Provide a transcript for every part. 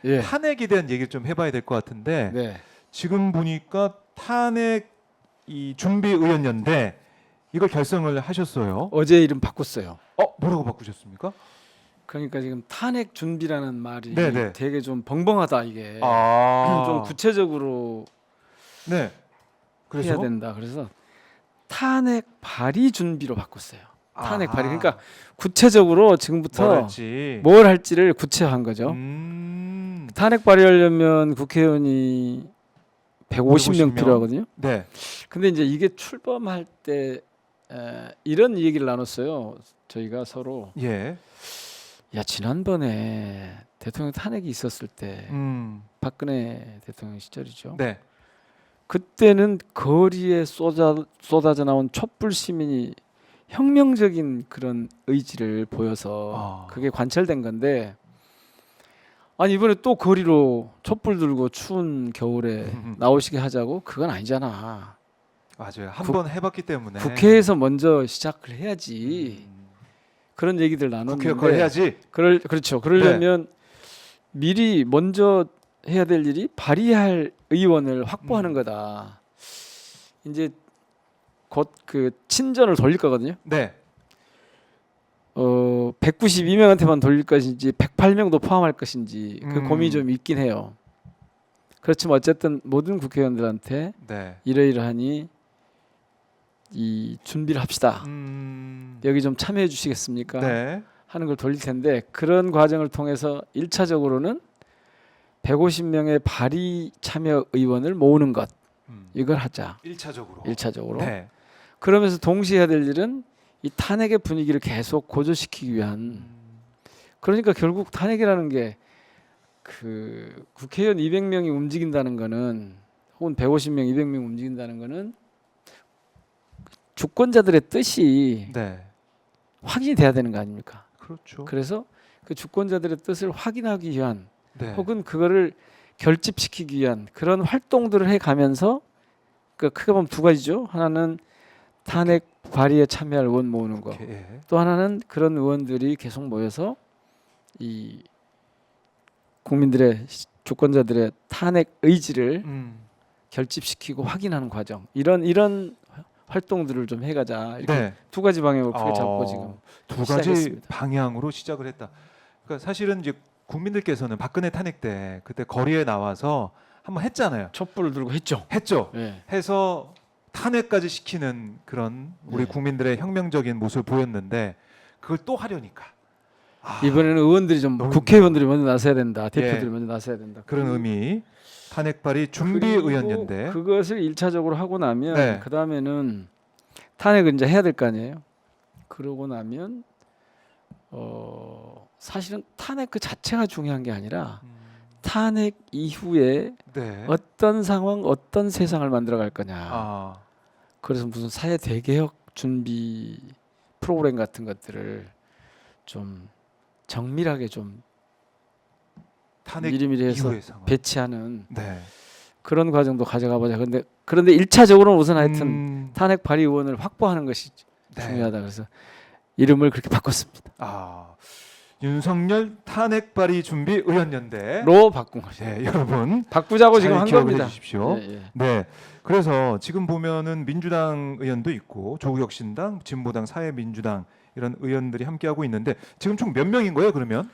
예. 탄핵에 대한 얘기를 좀 해봐야 될 것 같은데 네. 지금 보니까 탄핵 이 준비의원연대 이걸 결성을 하셨어요. 어제 이름 바꿨어요. 뭐라고 바꾸셨습니까? 그러니까 지금 탄핵 준비라는 말이 네네. 되게 좀 벙벙하다 이게. 아, 좀 구체적으로 네. 그래서 해야 된다. 그래서 탄핵 발의 준비로 바꿨어요. 탄핵 발의. 그러니까 구체적으로 지금부터 뭘 할지. 뭘 할지를 구체화한 거죠. 탄핵 발의하려면 국회의원이 150명 필요하거든요. 네. 근데 이제 이게 출범할 때 이런 얘기를 나눴어요. 저희가 서로 예. 야 지난번에 대통령 탄핵이 있었을 때 박근혜 대통령 시절이죠. 네. 그때는 거리에 쏟아져 나온 촛불 시민이 혁명적인 그런 의지를 보여서 그게 관철된 건데 아니 이번에 또 거리로 촛불 들고 추운 겨울에 나오시게 하자고 그건 아니잖아. 맞아요. 한 번 해봤기 때문에 국회에서 먼저 시작을 해야지. 그런 얘기들 나눴는데 국회 걸 해야지. 그렇죠. 그러려면 미리 먼저 해야 될 일이 발의할 의원을 확보하는 거다. 이제 곧 그 친전을 돌릴 거거든요. 네. 192명한테만 돌릴 것인지 108명도 포함할 것인지 그 고민이 좀 있긴 해요. 그렇지만 어쨌든 모든 국회의원들한테 네. 이러이러하니 이 준비를 합시다. 여기 좀 참여해 주시겠습니까? 네. 하는 걸 돌릴 텐데 그런 과정을 통해서 1차적으로는 150명의 발의 참여 의원을 모으는 것 이걸 하자. 1차적으로. 네. 그러면서 동시에 해야 될 일은 이 탄핵의 분위기를 계속 고조시키기 위한 그러니까 결국 탄핵이라는 게 그 국회의원 200명이 움직인다는 거는 혹은 150명, 200명 움직인다는 거는 주권자들의 뜻이 네. 확인이 돼야 되는 거 아닙니까? 그렇죠. 그래서 그 주권자들의 뜻을 확인하기 위한 네. 혹은 그거를 결집시키기 위한 그런 활동들을 해가면서 그 크게 보면 두 가지죠. 하나는 탄핵 발의에 참여할 의원 모으는 거. 예. 또 하나는 그런 의원들이 계속 모여서 이 국민들의 주권자들의 탄핵 의지를 결집시키고 확인하는 과정. 이런 활동들을 좀 해가자. 이렇게 네. 두 가지 방향으로 크게 잡고 지금 두 가지 시작했습니다. 방향으로 시작을 했다. 그러니까 사실은 이제 국민들께서는 박근혜 탄핵 때 그때 거리에 나와서 한번 했잖아요. 촛불을 들고 했죠. 네. 해서 탄핵까지 시키는 그런 우리 네. 국민들의 혁명적인 모습을 보였는데 그걸 또 하려니까 이번에는 의원들이 좀 국회의원들이 먼저 나서야 된다. 대표들이 예. 먼저 나서야 된다. 그런 의미 탄핵 발의 준비의원연대. 그것을 1차적으로 하고 나면 네. 그 다음에는 탄핵을 이제 해야 될 거 아니에요. 그러고 나면 사실은 탄핵 그 자체가 중요한 게 아니라 탄핵 이후에 네. 어떤 상황, 어떤 세상을 만들어갈 거냐. 그래서 무슨 사회 대개혁 준비 프로그램 같은 것들을 좀 정밀하게 좀 탄핵 미리미리 해서 이후의 상황. 배치하는 네. 그런 과정도 가져가 보자. 그런데 1차적으로는 우선 하여튼 탄핵 발의 의원을 확보하는 것이 중요하다. 그래서 이름을 그렇게 바꿨습니다. 윤석열 탄핵 발의 준비 의원연대 로 바꾼 거죠. 네, 여러분 바꾸자고 지금 한 기억을 겁니다. 해주십시오. 예. 네. 그래서 지금 보면은 민주당 의원도 있고 조국혁신당, 진보당, 사회민주당 이런 의원들이 함께하고 있는데 지금 총 몇 명인 거예요? 그러면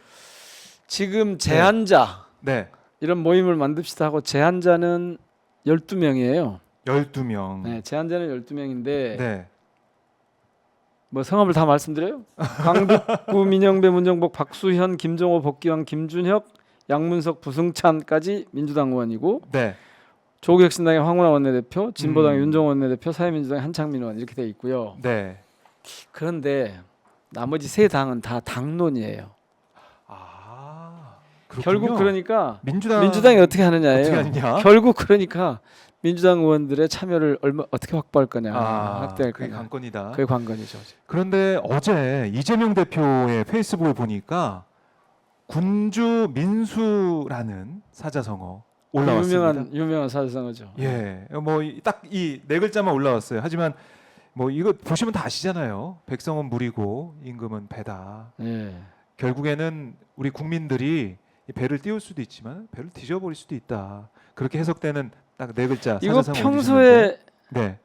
지금 제한자 네. 이런 모임을 만듭시다 하고 제한자는 12명이에요. 12명. 네, 제한자는 12명인데 네. 뭐 성함을 다 말씀드려요? 강북구 민영배, 문정복, 박수현, 김종호, 복귀왕, 김준혁, 양문석, 부승찬까지 민주당 의원이고 네. 조국혁신당의 황운하 원내대표, 진보당의 윤정호 원내대표, 사회민주당의 한창민 의원 이렇게 돼 있고요. 네. 그런데 나머지 세 당은 다 당론이에요. 그렇군요. 결국 그러니까 민주당이 민주당이 어떻게 하느냐예요. 어떻게 하느냐? 결국 그러니까 민주당 의원들의 참여를 어떻게 확보할 거냐, 확대할 그게 거냐. 관건이다. 그게 관건이죠. 그런데 어제 이재명 대표의 페이스북을 보니까 군주 민수라는 사자성어 올라왔습니다. 유명한 사자성어죠. 예, 뭐 딱 이 네 글자만 올라왔어요. 하지만 뭐 이거 보시면 다 아시잖아요. 백성은 물이고 임금은 배다. 예. 결국에는 우리 국민들이 이 배를 띄울 수도 있지만 배를 뒤져버릴 수도 있다. 그렇게 해석되는 딱 네 글자 이거 사자성어 평소에 네.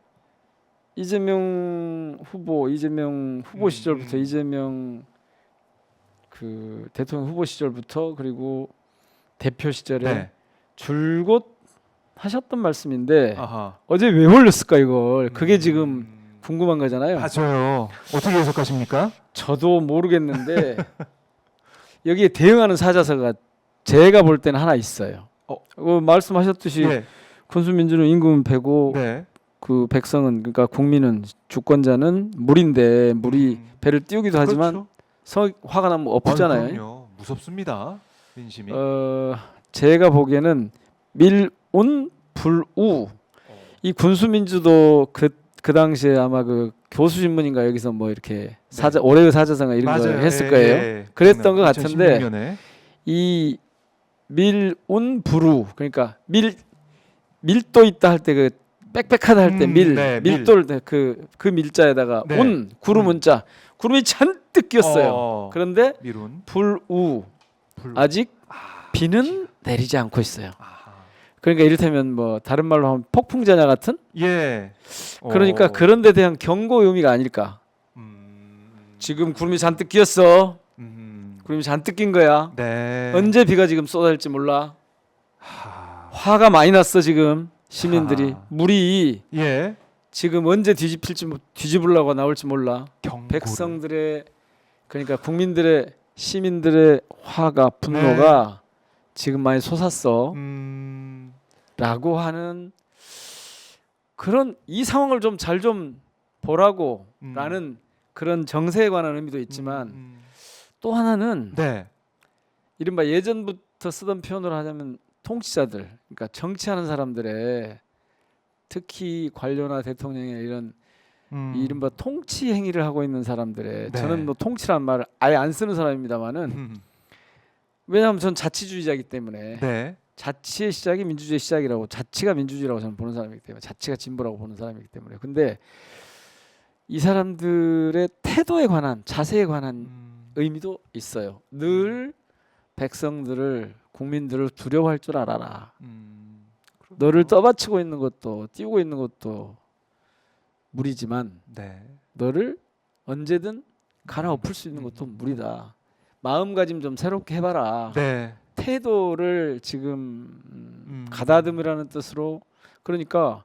이재명 후보 시절부터 이재명 그 대통령 후보 시절부터 그리고 대표 시절에 네. 줄곧 하셨던 말씀인데 아하. 어제 왜 올렸을까 이걸? 그게 지금 궁금한 거잖아요. 맞아요. 어떻게 해석하십니까? 저도 모르겠는데 여기에 대응하는 사자서가 제가 볼 때는 하나 있어요. 말씀하셨듯이 네. 군수민주는 임금은 배고 네. 그 백성은 그러니까 국민은 주권자는 물인데 물이 배를 띄우기도 하지만 그렇죠. 화가 나면 엎잖아요. 그럼요. 무섭습니다. 민심이. 제가 보기에는 밀운 불우 이 군수민주도 그 당시에 아마 그 교수신문인가 여기서 뭐 이렇게 올해의 사자성어 이런 거 했을 거예요. 그랬던 것 같은데 2016년에. 이 밀운 불우 그러니까 밀도 있다 할 때 그 빽빽하다 할 때 네, 밀도를 그 밀자에다가 네. 운 구름 운자 구름이 잔뜩 끼었어요. 그런데 밀운 불우 아직 비는 내리지 않고 있어요. 아하. 그러니까 이를테면 뭐 다른 말로 하면 폭풍전야 같은 예. 그러니까 그런 데 대한 경고 의미가 아닐까. 지금 구름이 잔뜩 끼었어. 구름이 잔뜩 낀 거야. 네. 언제 비가 지금 쏟아질지 몰라. 화가 많이 났어 지금 시민들이. 물이 예. 지금 언제 뒤집으려고 나올지 몰라. 경고를. 백성들의 그러니까 국민들의 시민들의 화가 분노가 지금 많이 솟았어. 라고 하는 그런 이 상황을 좀 잘 좀 보라고 라는 그런 정세에 관한 의미도 있지만 또 하나는 네. 이른바 예전부터 쓰던 표현으로 하자면 통치자들 그러니까 정치하는 사람들의 특히 관료나 대통령의 이런 이른바 통치 행위를 하고 있는 사람들의 네. 저는 뭐 통치란 말을 아예 안 쓰는 사람입니다만은 왜냐하면 전 자치주의자이기 때문에 네. 자치의 시작이 민주주의의 시작이라고 자치가 민주주의라고 저는 보는 사람이기 때문에 자치가 진보라고 보는 사람이기 때문에 근데 이 사람들의 태도에 관한 자세에 관한 의미도 있어요. 늘 백성들을 국민들을 두려워할 줄 알아라. 너를 떠받치고 있는 것도 띄우고 있는 것도 무리지만 네. 너를 언제든 갈아엎을 수 있는 것도 무리다. 마음가짐 좀 새롭게 해봐라. 네. 태도를 지금 가다듬으라는 뜻으로 그러니까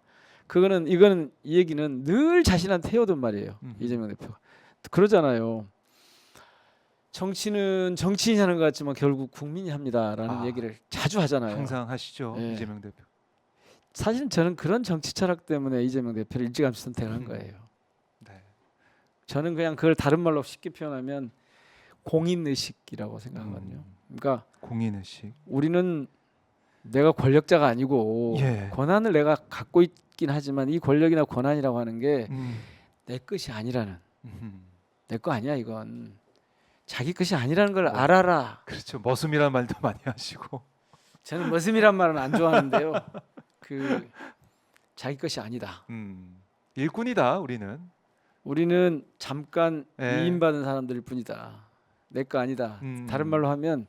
이거는 이 얘기는 늘 자신한테 해오던 말이에요. 이재명 대표가 그러잖아요. 정치는 정치인이 하는 것 같지만 결국 국민이 합니다라는 얘기를 자주 하잖아요. 항상 하시죠. 네. 이재명 대표. 사실은 저는 그런 정치 철학 때문에 이재명 대표를 일찌감치 선택을 한 거예요. 네. 저는 그냥 그걸 다른 말로 쉽게 표현하면 공인의식이라고 생각하거든요. 그러니까 공인의식. 우리는 내가 권력자가 아니고 권한을 내가 갖고 있긴 하지만 이 권력이나 권한이라고 하는 게 내 것이 아니라는 내 거 아니야 이건 자기 것이 아니라는 걸 알아라. 그렇죠. 머슴이라는 말도 많이 하시고. 저는 머슴이란 말은 안 좋아하는데요. 그 자기 것이 아니다. 일꾼이다 우리는 잠깐 예. 위임받은 사람들일 뿐이다. 내 거 아니다. 다른 말로 하면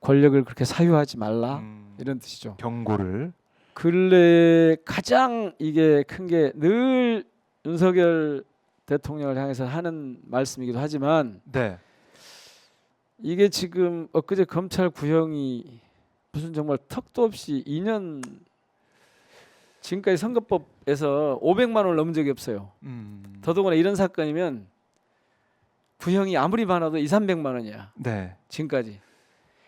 권력을 그렇게 사유하지 말라 이런 뜻이죠. 경고를. 근래 가장 이게 큰 게 늘 윤석열 대통령을 향해서 하는 말씀이기도 하지만 네. 이게 지금 엊그제 검찰 구형이 무슨 정말 턱도 없이 2년 지금까지 선거법에서 500만 원을 넘은 적이 없어요. 더더구나 이런 사건이면 구형이 아무리 많아도 200~300만 원이야. 네. 지금까지.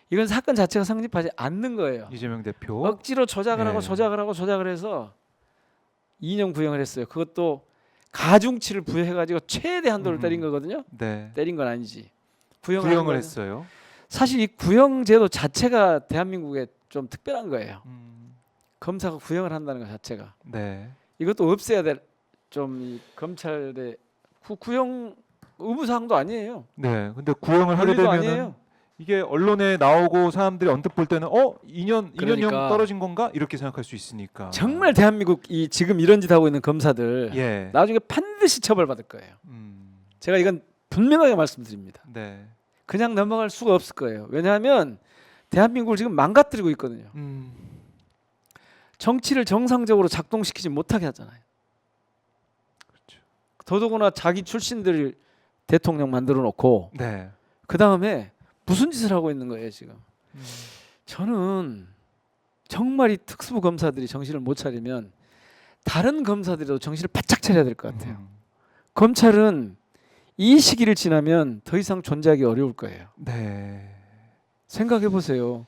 이건 사건 자체가 성립하지 않는 거예요. 이재명 대표. 억지로 조작을 하고 조작을 해서 2년 구형을 했어요. 그것도 가중치를 부여해가지고 최대 한도를 때린 거거든요. 네. 때린 건 아니지. 구형을 했어요. 사실 이 구형 제도 자체가 대한민국에 좀 특별한 거예요. 검사가 구형을 한다는 것 자체가. 네. 이것도 없애야 될 좀 검찰의 구형 의무사항도 아니에요. 네. 근데 구형을 하게 권리도 되면은 아니에요. 이게 언론에 나오고 사람들이 언뜻 볼 때는 2년형 그러니까. 떨어진 건가 이렇게 생각할 수 있으니까. 정말 대한민국 이 지금 이런 짓 하고 있는 검사들 나중에 반드시 처벌받을 거예요. 제가 이건 분명하게 말씀드립니다. 네. 그냥 넘어갈 수가 없을 거예요. 왜냐하면 대한민국을 지금 망가뜨리고 있거든요. 음. 정치를 정상적으로 작동시키지 못하게 하잖아요. 그렇죠. 더더구나 자기 출신들 대통령 만들어 놓고 네. 그 다음에 무슨 짓을 하고 있는 거예요 지금. 음. 저는 정말 이 특수부 검사들이 정신을 못 차리면 다른 검사들도 정신을 바짝 차려야 될 것 같아요. 검찰은 이 시기를 지나면 더 이상 존재하기 어려울 거예요. 네. 생각해 보세요.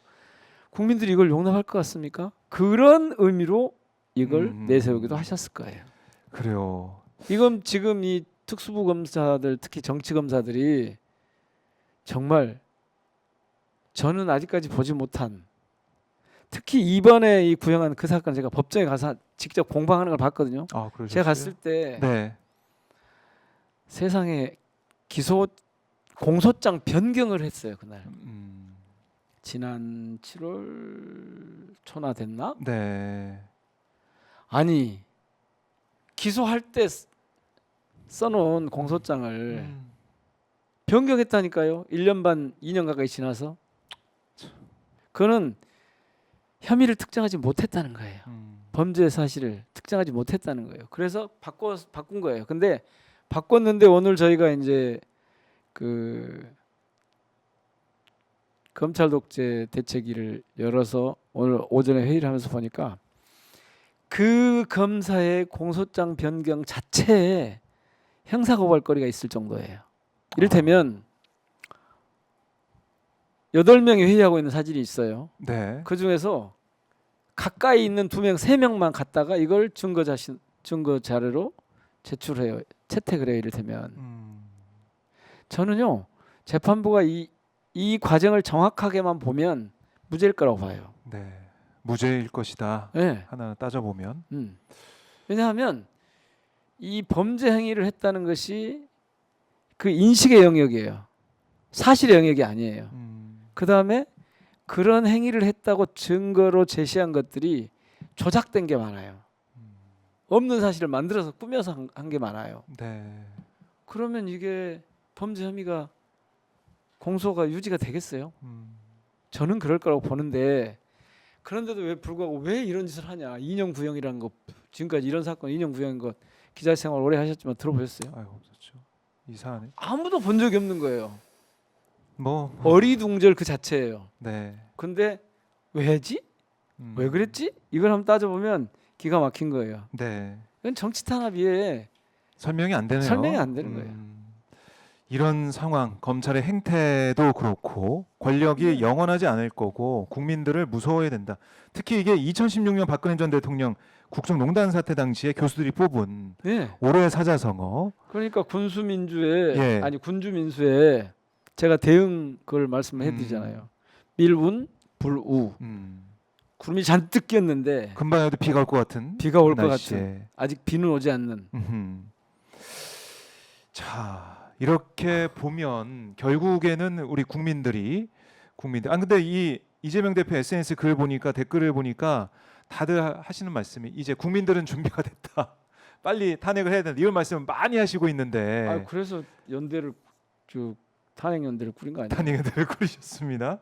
국민들이 이걸 용납할 것 같습니까? 그런 의미로 이걸 내세우기도 하셨을 거예요. 그래요. 이건 지금 이 특수부 검사들, 특히 정치 검사들이 정말 저는 아직까지 보지 못한, 특히 이번에 이 구형한 그 사건 제가 법정에 가서 직접 공방하는 걸 봤거든요. 아, 그러셨어요? 제가 갔을 때 네. 세상에 공소장 변경을 했어요 그날. 지난 7월 초나 됐나? 네. 아니 기소할 때 써놓은 공소장을 음. 변경했다니까요. 1년 반, 2년 가까이 지나서. 그거는 혐의를 특정하지 못했다는 거예요. 범죄 사실을 특정하지 못했다는 거예요. 그래서 바꾼 거예요. 근데 바꿨는데 오늘 저희가 이제 그 검찰 독재 대책위를 열어서 오늘 오전에 회의를 하면서 보니까 그 검사의 공소장 변경 자체에 형사고발거리가 있을 정도예요. 이를테면 8명이 회의하고 있는 사진이 있어요. 네. 그 중에서 가까이 있는 2명, 3명만 갔다가 이걸 증거 자료로 제출해요. 채택을 해요. 이를테면 저는요 재판부가 이 과정을 정확하게만 보면 무죄일 거라고 봐요. 네. 무죄일 것이다. 네. 하나 따져보면. 왜냐하면 이 범죄 행위를 했다는 것이 그 인식의 영역이에요. 사실의 영역이 아니에요. 그 다음에 그런 행위를 했다고 증거로 제시한 것들이 조작된 게 많아요. 없는 사실을 만들어서 꾸며서 한 게 많아요. 네. 그러면 이게 범죄 혐의가 공소가 유지가 되겠어요? 저는 그럴 거라고 보는데 그런데도 왜 불구하고 왜 이런 짓을 하냐? 인형 구형이라는 거 지금까지 이런 사건 인형 구형인 거 기자 생활 오래 하셨지만 들어보셨어요? 아유, 그렇죠. 이상하네. 아무도 본 적이 없는 거예요. 뭐 어리둥절 그 자체예요. 네. 근데 왜지? 왜 그랬지? 이걸 한번 따져보면 기가 막힌 거예요. 네. 이건 정치 탄압이에 설명이 안 되네요. 설명이 안 되는 거예요. 이런 상황, 검찰의 행태도 그렇고 권력이 영원하지 않을 거고 국민들을 무서워해야 된다. 특히 이게 2016년 박근혜 전 대통령 국정농단 사태 당시에 교수들이 뽑은 네. 올해 사자성어. 그러니까 군수민주에 예. 아니 군주민수에 제가 대응 그걸 말씀을 해드리잖아요. 밀운 불우 구름이 잔뜩 꼈는데 금방에도 비가 올 것 같은 비가 올 그 것 날씨에. 같은 아직 비는 오지 않는. 자, 이렇게 보면 결국에는 우리 국민들 근데 이 이재명 대표 SNS 글 보니까 댓글을 보니까 다들 하시는 말씀이 이제 국민들은 준비가 됐다. 빨리 탄핵을 해야 된다. 이런 말씀을 많이 하시고 있는데 아 그래서 연대를 탄핵 연대를 꾸린 거 아니에요? 탄핵을 꾸리셨습니다.